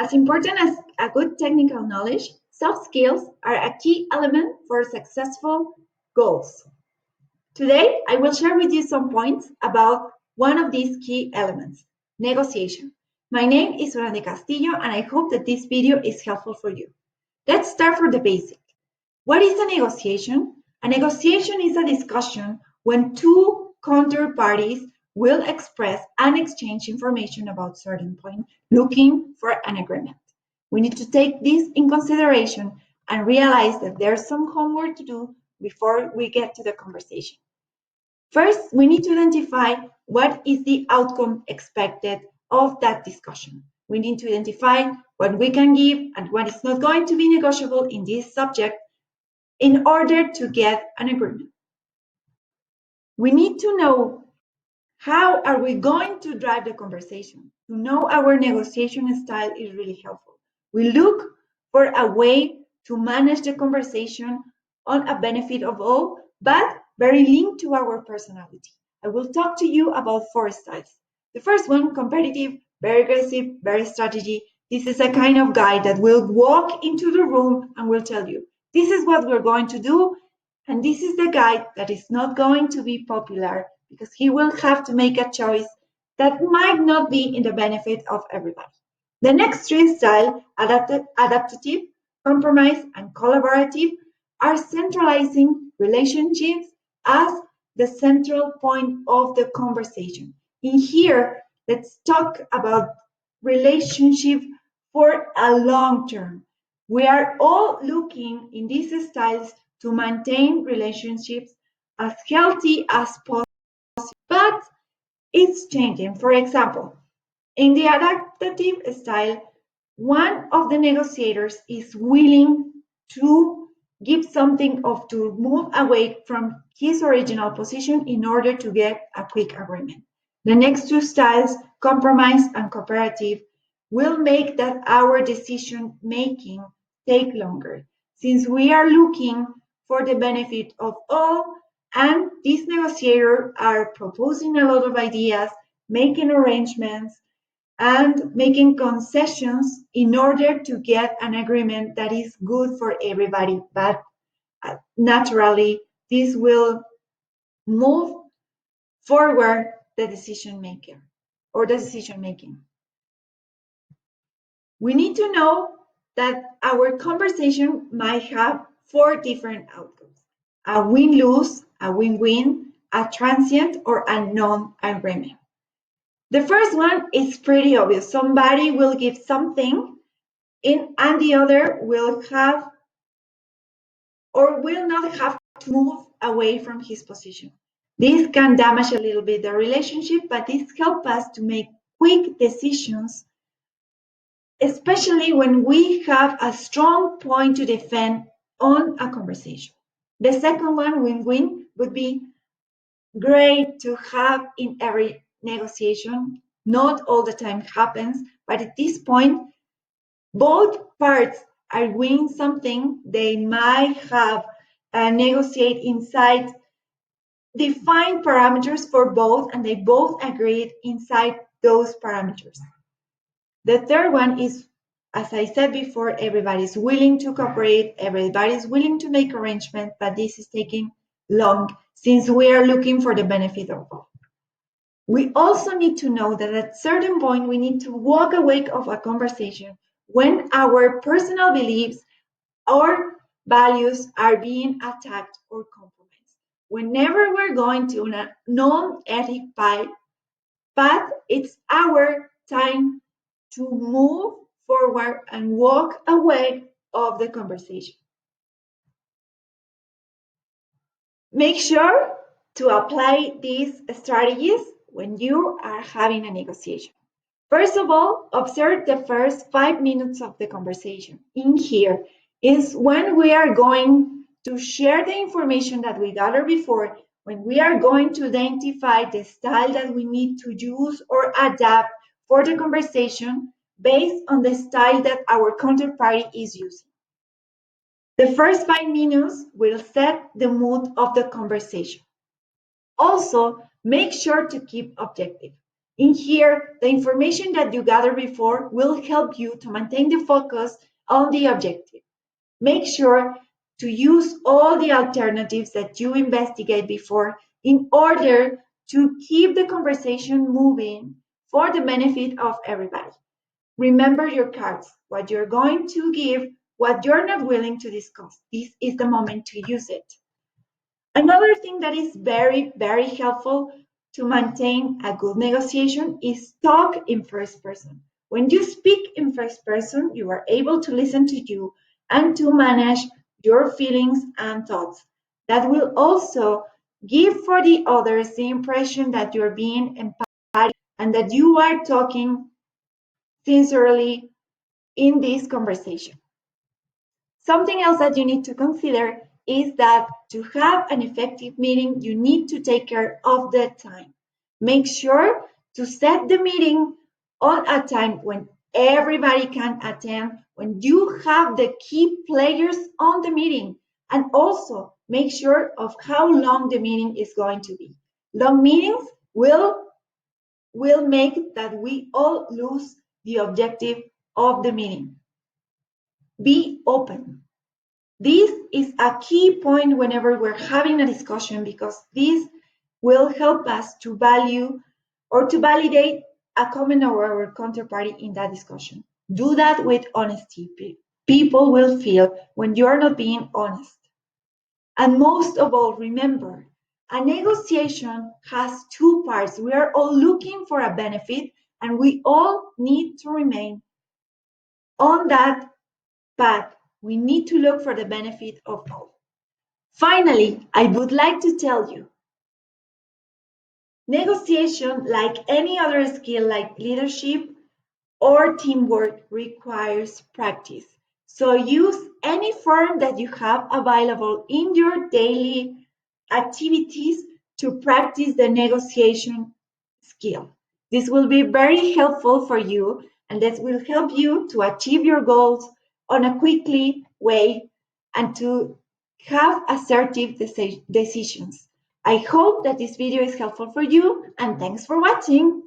As important as a good technical knowledge, soft skills are a key element for successful goals. Today, I will share with you some points about one of these key elements, negotiation. My name is Urandy Castillo, and I hope that this video is helpful for you. Let's start from the basic. What is a negotiation? A negotiation is a discussion when two counterparties will express and exchange information about certain point, looking for an agreement. We need to take this in consideration and realize that there's some homework to do before we get to the conversation. First, we need to identify what is the outcome expected of that discussion. We need to identify what we can give and what is not going to be negotiable in this subject in order to get an agreement. We need to know how are we going to drive the conversation. To know our negotiation style is really helpful. We look for a way to manage the conversation on a benefit of all, but very linked to our personality. I will talk to you about 4 styles. The first one, competitive, very aggressive, very strategy. This is a kind of guy that will walk into the room and will tell you, this is what we're going to do, and this is the guy that is not going to be popular because he will have to make a choice that might not be in the benefit of everybody. The next 3 styles, adaptive, compromise, and collaborative, are centralizing relationships as the central point of the conversation. In here, let's talk about relationship for a long term. We are all looking in these styles to maintain relationships as healthy as possible, but it's changing. For example, in the adaptive style, one of the negotiators is willing to give something or to move away from his original position in order to get a quick agreement. The next 2 styles, compromise and cooperative, will make that our decision making take longer, since we are looking for the benefit of all, and these negotiators are proposing a lot of ideas, making arrangements, and making concessions in order to get an agreement that is good for everybody. But naturally, this will move forward the decision maker or the decision making. We need to know that our conversation might have 4 different outcomes: a win-lose, a win-win, a transient, or a non-agreement. The first one is pretty obvious. Somebody will give something and the other will have or will not have to move away from his position. This can damage a little bit the relationship, but this helps us to make quick decisions, especially when we have a strong point to defend on a conversation. The second one, win-win, would be great to have in every negotiation. Not all the time happens, but at this point, both parts are winning something. They might have negotiate inside defined parameters for both, and they both agreed inside those parameters. The third one is, as I said before, everybody's willing to cooperate, everybody's willing to make arrangements, but this is taking long since we are looking for the benefit of all. We also need to know that at a certain point, we need to walk away of a conversation when our personal beliefs or values are being attacked or compromised. Whenever we're going to a non-ethic path, it's our time to move forward and walk away of the conversation. Make sure to apply these strategies when you are having a negotiation. First of all, observe the first 5 minutes of the conversation. In here is when we are going to share the information that we gathered before, when we are going to identify the style that we need to use or adapt for the conversation based on the style that our counterparty is using. The first 5 minutes will set the mood of the conversation. Also, make sure to keep objective. In here, the information that you gather before will help you to maintain the focus on the objective. Make sure to use all the alternatives that you investigate before in order to keep the conversation moving for the benefit of everybody. Remember your cards, what you're going to give, what you're not willing to discuss. This is the moment to use it. Another thing that is very, very helpful to maintain a good negotiation is talk in first person. When you speak in first person, you are able to listen to you and to manage your feelings and thoughts. That will also give for the others the impression that you're being empathic and that you are talking sincerely in this conversation. Something else that you need to consider is that to have an effective meeting, you need to take care of the time. Make sure to set the meeting on a time when everybody can attend, when you have the key players on the meeting, and also make sure of how long the meeting is going to be. Long meetings will make that we all lose the objective of the meeting. Be open. This is a key point whenever we're having a discussion because this will help us to value or to validate a comment or our counterparty in that discussion. Do that with honesty. People will feel when you're not being honest. And most of all, remember, a negotiation has two parts. We are all looking for a benefit and we all need to remain on that path. We need to look for the benefit of all. Finally, I would like to tell you, negotiation, like any other skill like leadership or teamwork, requires practice. So use any form that you have available in your daily activities to practice the negotiation skill. This will be very helpful for you and this will help you to achieve your goals on a quickly way and to have assertive decisions. I hope that this video is helpful for you and thanks for watching.